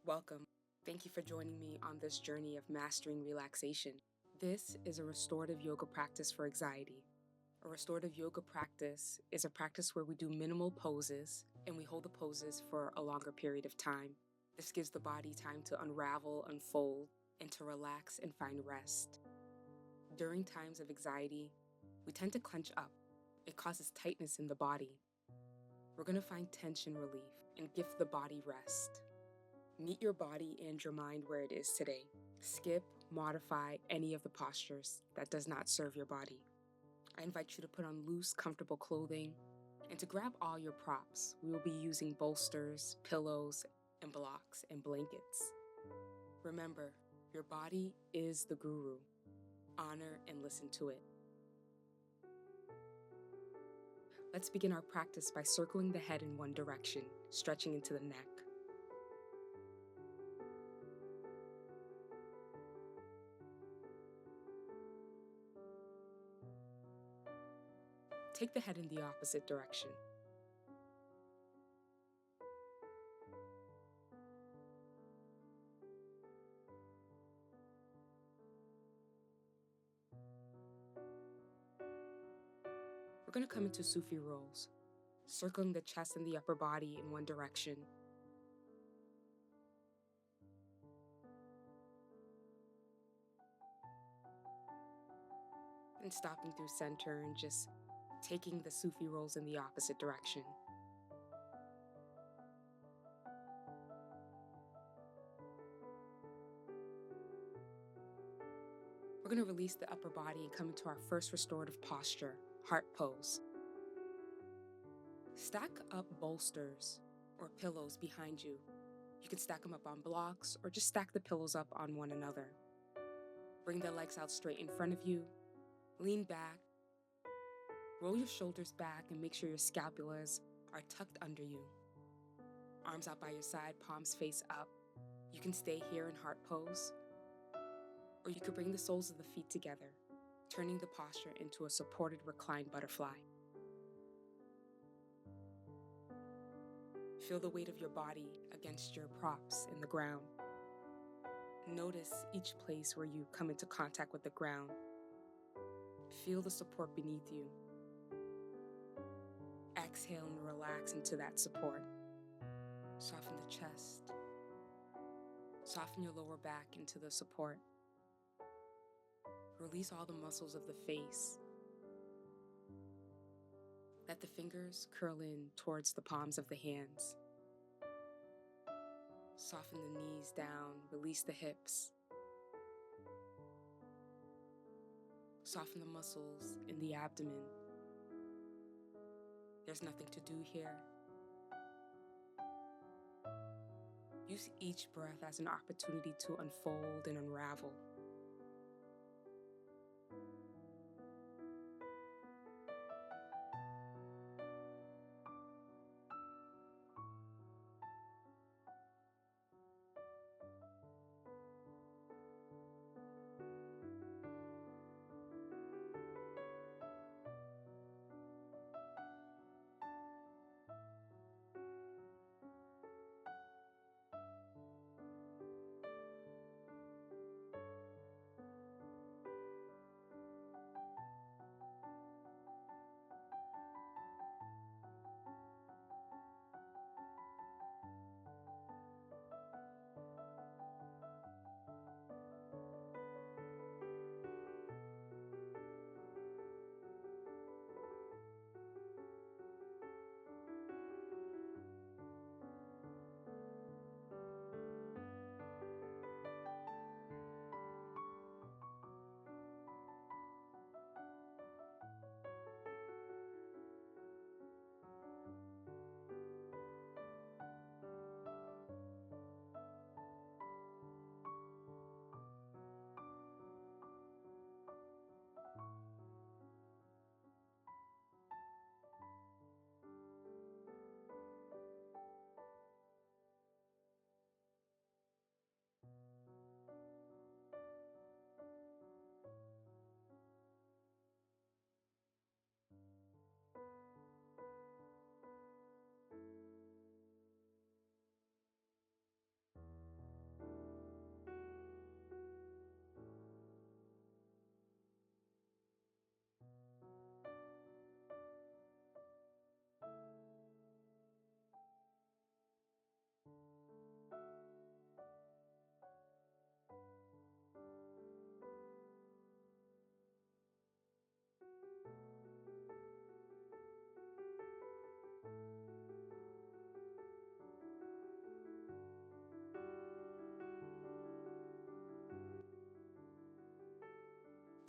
Welcome. Thank you for joining me on this journey of mastering relaxation. This is a restorative yoga practice for anxiety. A restorative yoga practice is a practice where we do minimal poses and we hold the poses for a longer period of time. This gives the body time to unravel, unfold, and to relax and find rest. During times of anxiety, we tend to clench up. It causes tightness in the body. We're going to find tension relief and give the body rest. Meet your body and your mind where it is today. Skip, modify any of the postures that does not serve your body. I invite you to put on loose, comfortable clothing and to grab all your props. We will be using bolsters, pillows, and blocks and blankets. Remember, your body is the guru. Honor and listen to it. Let's begin our practice by circling the head in one direction, stretching into the neck. Take the head in the opposite direction. We're going to come into Sufi rolls, circling the chest and the upper body in one direction. And stopping through center and just taking the Sufi rolls in the opposite direction. We're going to release the upper body and come into our first restorative posture, heart pose. Stack up bolsters or pillows behind you. You can stack them up on blocks or just stack the pillows up on one another. Bring the legs out straight in front of you. Lean back. Roll your shoulders back and make sure your scapulas are tucked under you. Arms out by your side, palms face up. You can stay here in heart pose, or you could bring the soles of the feet together, turning the posture into a supported reclined butterfly. Feel the weight of your body against your props in the ground. Notice each place where you come into contact with the ground. Feel the support beneath you. Exhale and relax into that support. Soften the chest. Soften your lower back into the support. Release all the muscles of the face. Let the fingers curl in towards the palms of the hands. Soften the knees down, release the hips. Soften the muscles in the abdomen. There's nothing to do here. Use each breath as an opportunity to unfold and unravel.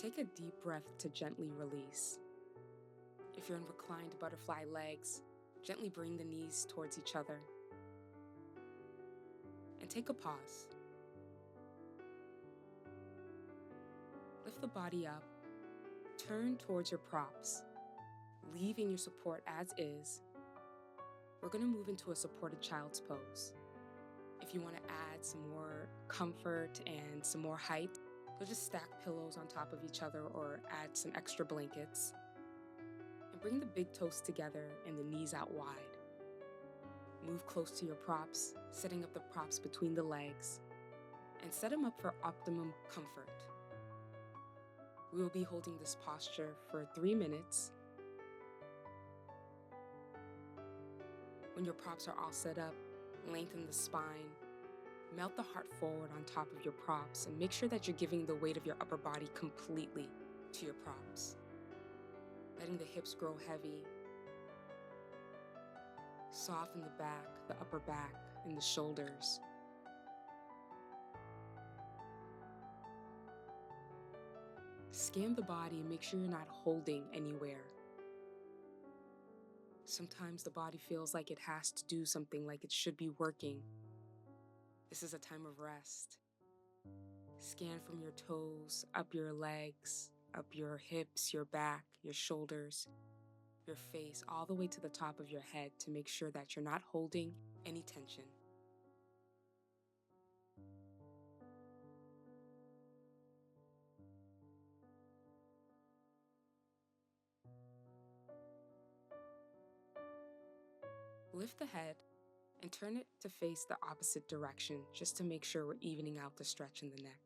Take a deep breath to gently release. If you're in reclined butterfly legs, gently bring the knees towards each other. And take a pause. Lift the body up, turn towards your props, leaving your support as is. We're going to move into a supported child's pose. If you want to add some more comfort and some more height, you'll just stack pillows on top of each other or add some extra blankets. And bring the big toes together and the knees out wide. Move close to your props, setting up the props between the legs, and set them up for optimum comfort. We will be holding this posture for 3 minutes. When your props are all set up, lengthen the spine, melt the heart forward on top of your props, and make sure that you're giving the weight of your upper body completely to your props. Letting the hips grow heavy. Soften the back, the upper back, and the shoulders. Scan the body and make sure you're not holding anywhere. Sometimes the body feels like it has to do something, like it should be working. This is a time of rest. Scan from your toes, up your legs, up your hips, your back, your shoulders, your face, all the way to the top of your head to make sure that you're not holding any tension. Lift the head and turn it to face the opposite direction just to make sure we're evening out the stretch in the neck.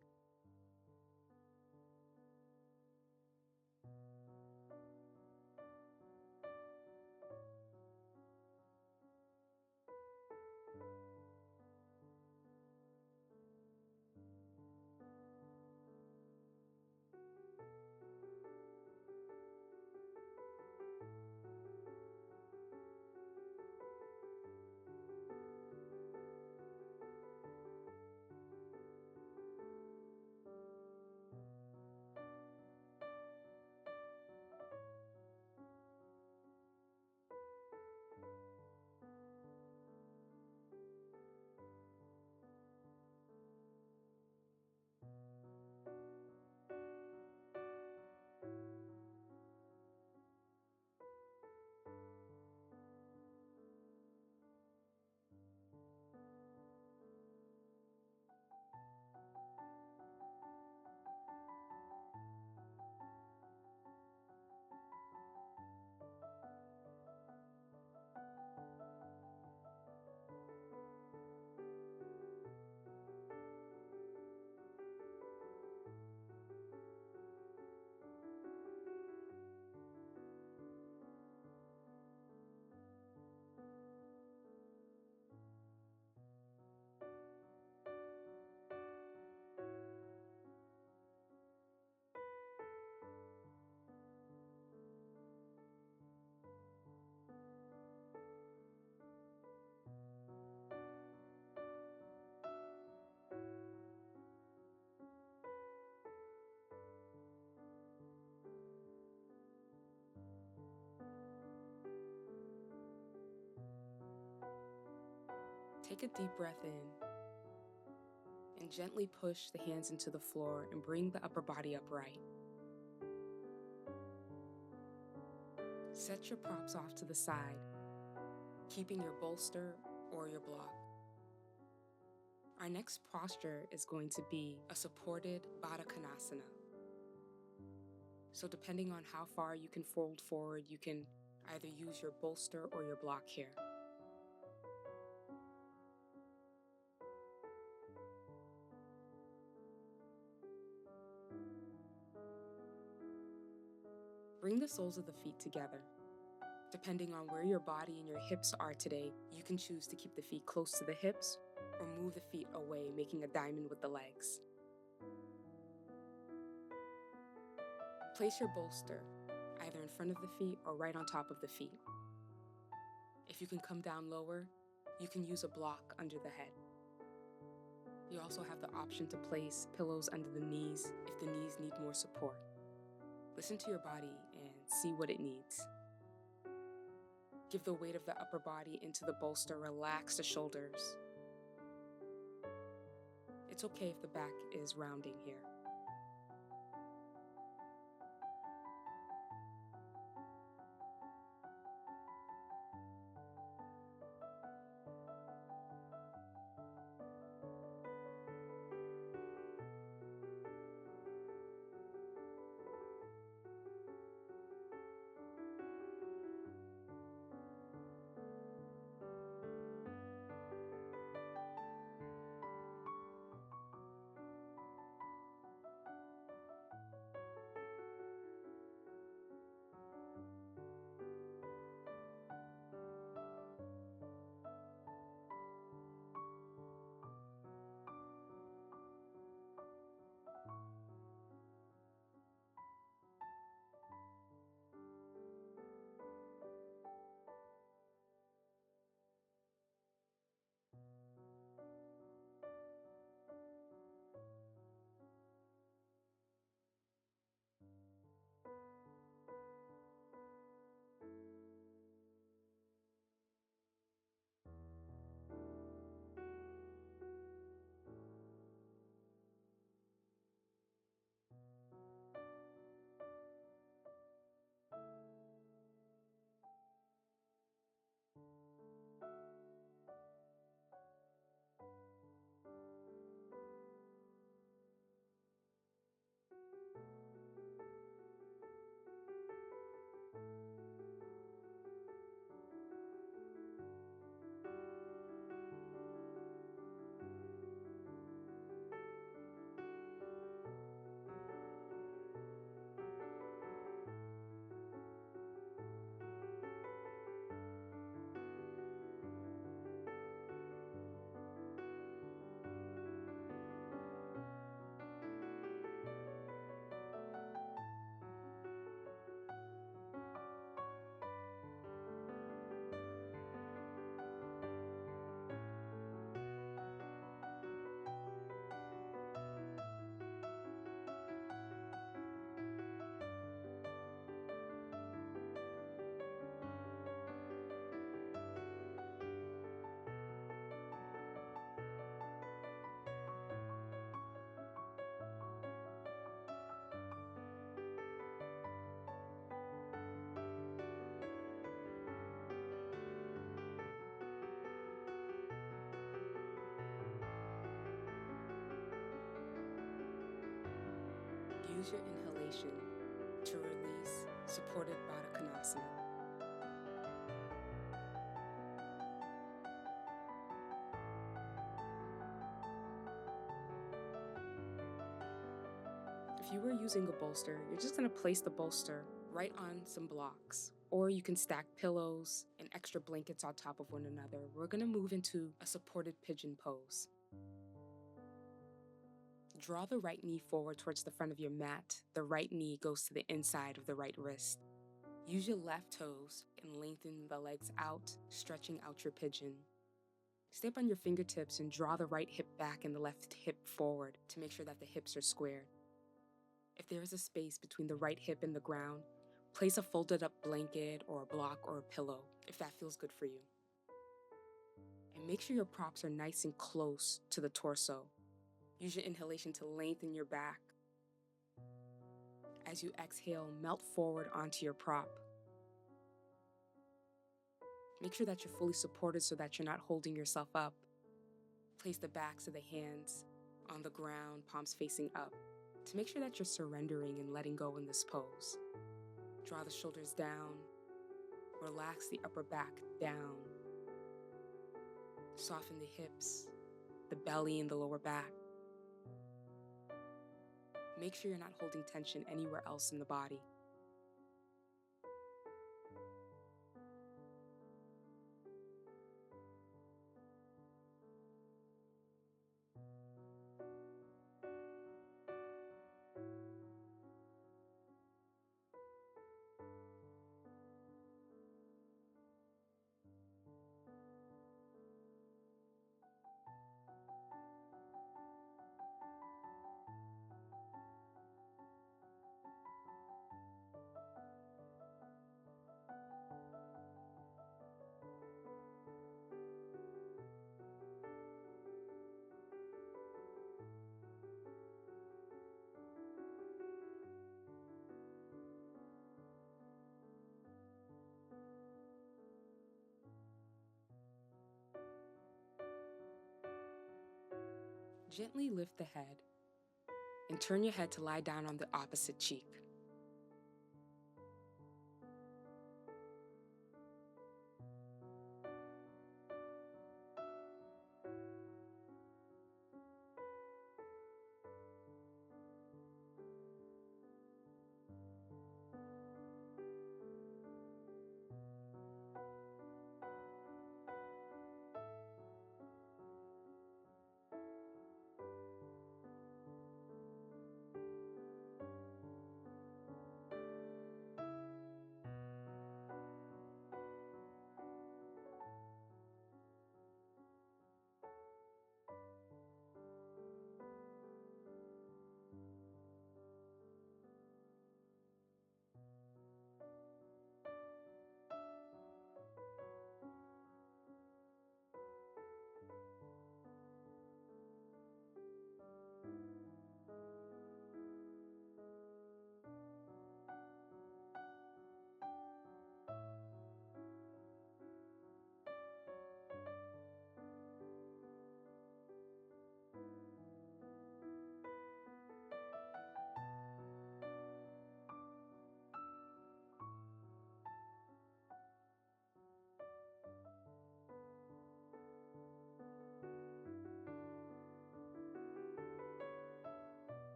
Take a deep breath in and gently push the hands into the floor and bring the upper body upright. Set your props off to the side, keeping your bolster or your block. Our next posture is going to be a supported Baddha Konasana. So depending on how far you can fold forward, you can either use your bolster or your block here. Bring the soles of the feet together. Depending on where your body and your hips are today, you can choose to keep the feet close to the hips or move the feet away, making a diamond with the legs. Place your bolster either in front of the feet or right on top of the feet. If you can come down lower, you can use a block under the head. You also have the option to place pillows under the knees if the knees need more support. Listen to your body and see what it needs. Give the weight of the upper body into the bolster, relax the shoulders. It's okay if the back is rounding here. Use your inhalation to release supported Baddha Konasana. If you were using a bolster, you're just going to place the bolster right on some blocks, or you can stack pillows and extra blankets on top of one another. We're going to move into a supported pigeon pose. Draw the right knee forward towards the front of your mat. The right knee goes to the inside of the right wrist. Use your left toes and lengthen the legs out, stretching out your pigeon. Step on your fingertips and draw the right hip back and the left hip forward to make sure that the hips are squared. If there is a space between the right hip and the ground, place a folded up blanket or a block or a pillow if that feels good for you. And make sure your props are nice and close to the torso. Use your inhalation to lengthen your back. As you exhale, melt forward onto your prop. Make sure that you're fully supported so that you're not holding yourself up. Place the backs of the hands on the ground, palms facing up, to make sure that you're surrendering and letting go in this pose. Draw the shoulders down. Relax the upper back down. Soften the hips, the belly, and the lower back. Make sure you're not holding tension anywhere else in the body. Gently lift the head and turn your head to lie down on the opposite cheek.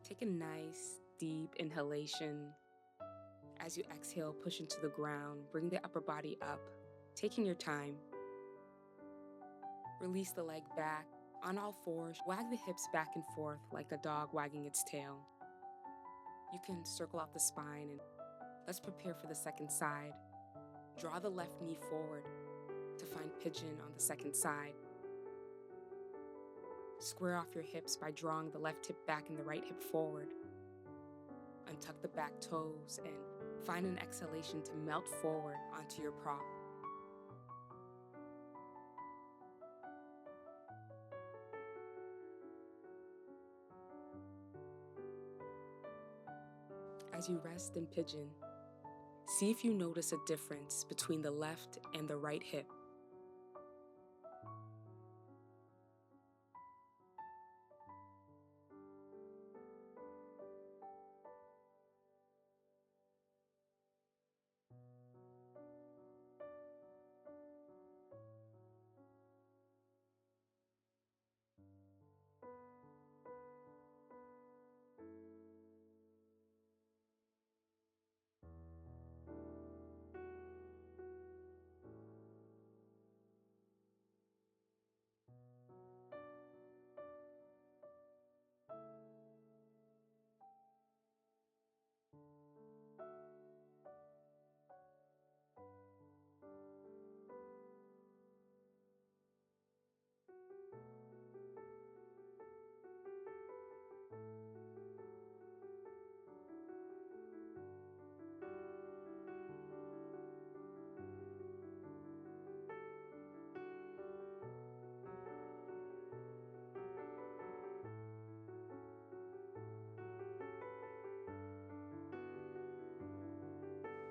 Take a nice, deep inhalation. As you exhale, push into the ground. Bring the upper body up, taking your time. Release the leg back. On all fours, wag the hips back and forth like a dog wagging its tail. You can circle out the spine, and let's prepare for the second side. Draw the left knee forward to find pigeon on the second side. Square off your hips by drawing the left hip back and the right hip forward. Untuck the back toes and find an exhalation to melt forward onto your prop. As you rest in pigeon, see if you notice a difference between the left and the right hip.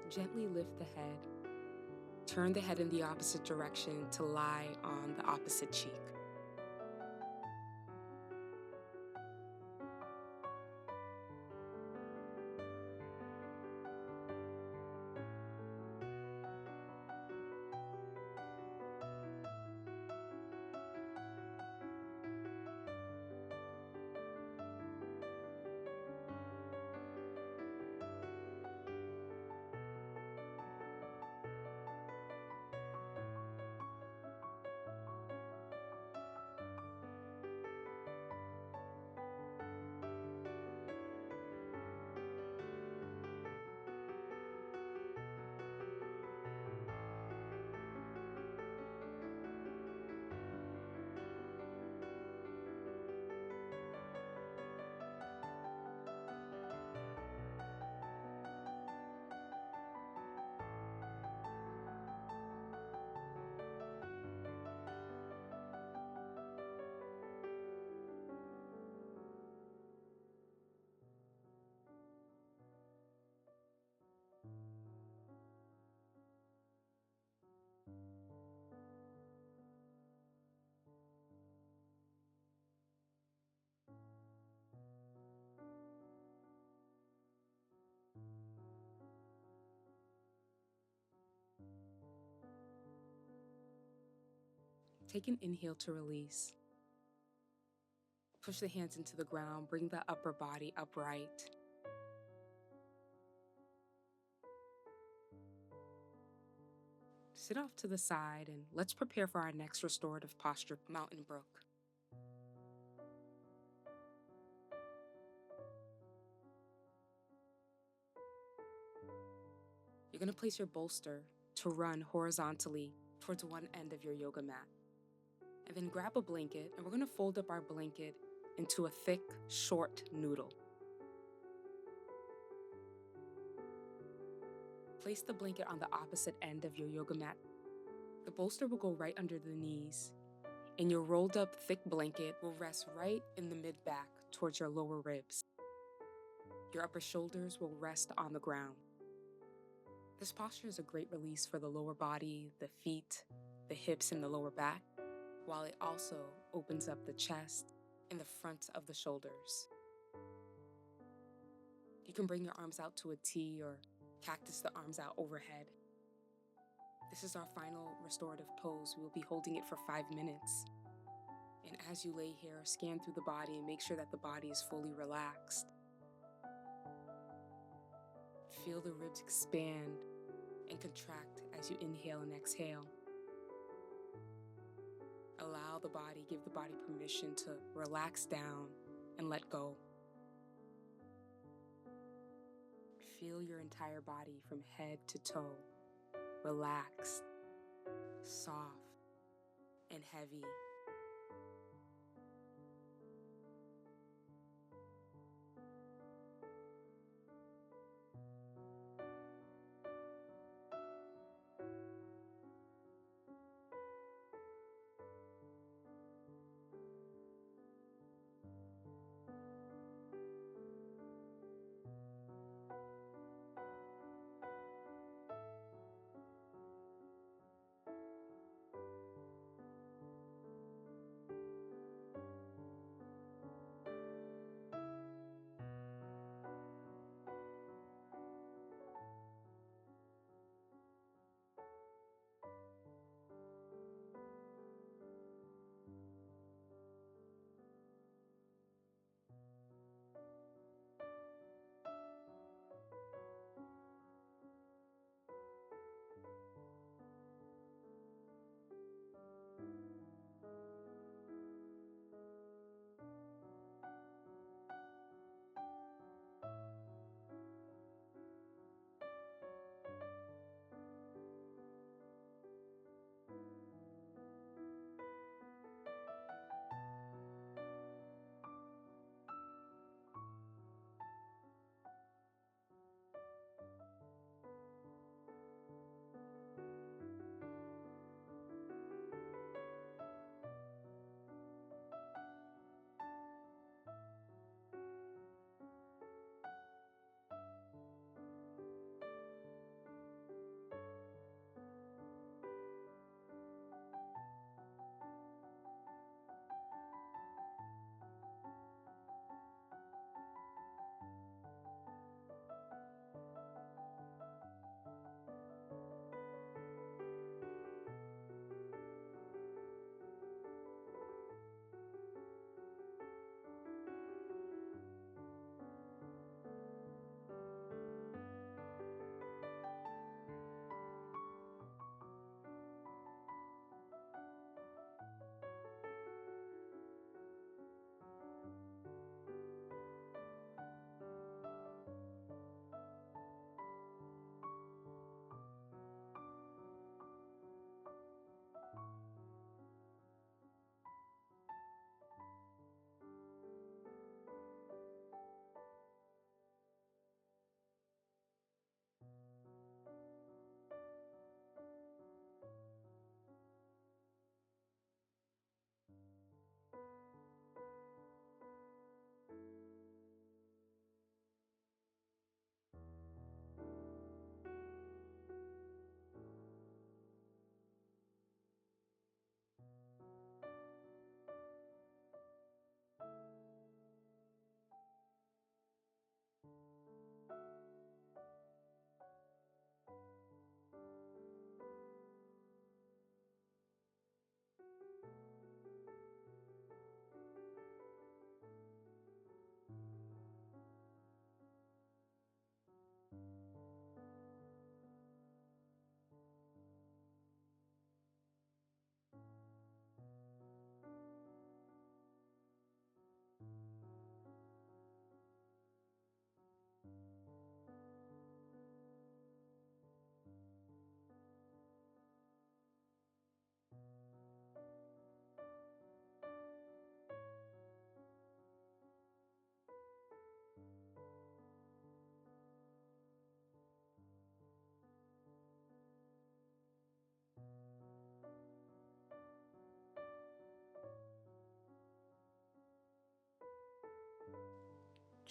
Gently lift the head. Turn the head in the opposite direction to lie on the opposite cheek. Take an inhale to release. Push the hands into the ground, bring the upper body upright. Sit off to the side and let's prepare for our next restorative posture, Mountain Brook. You're going to place your bolster to run horizontally towards one end of your yoga mat. And then grab a blanket, and we're going to fold up our blanket into a thick, short noodle. Place the blanket on the opposite end of your yoga mat. The bolster will go right under the knees, and your rolled up thick blanket will rest right in the mid-back towards your lower ribs. Your upper shoulders will rest on the ground. This posture is a great release for the lower body, the feet, the hips, and the lower back, while it also opens up the chest and the front of the shoulders. You can bring your arms out to a T or cactus the arms out overhead. This is our final restorative pose. We will be holding it for 5 minutes. And as you lay here, scan through the body and make sure that the body is fully relaxed. Feel the ribs expand and contract as you inhale and exhale. Allow the body, give the body permission to relax down and let go. Feel your entire body from head to toe, relaxed, soft, and heavy.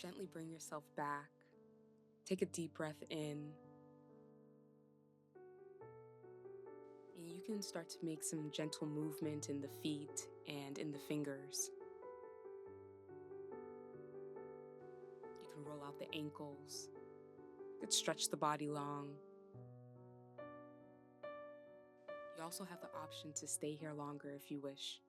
Gently bring yourself back. Take a deep breath in. And you can start to make some gentle movement in the feet and in the fingers. You can roll out the ankles. You could stretch the body long. You also have the option to stay here longer if you wish.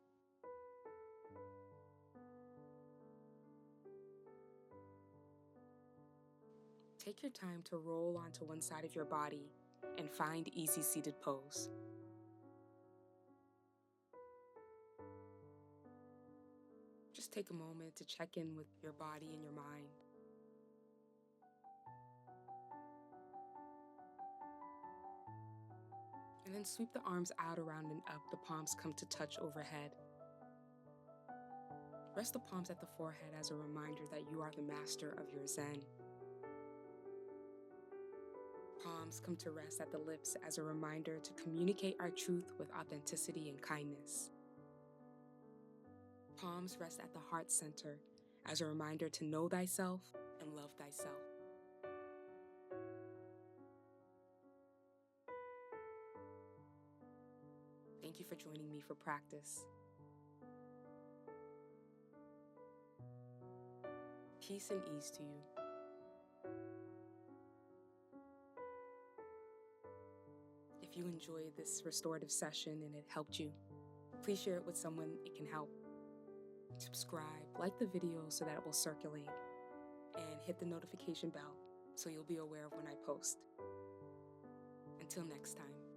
Take your time to roll onto one side of your body and find easy seated pose. Just take a moment to check in with your body and your mind. And then sweep the arms out, around, and up. The palms come to touch overhead. Rest the palms at the forehead as a reminder that you are the master of your Zen. Palms come to rest at the lips as a reminder to communicate our truth with authenticity and kindness. Palms rest at the heart center as a reminder to know thyself and love thyself. Thank you for joining me for practice. Peace and ease to you. If you enjoyed this restorative session and it helped you, please share it with someone it can help. Subscribe, like the video so that it will circulate, and hit the notification bell so you'll be aware of when I post. Until next time.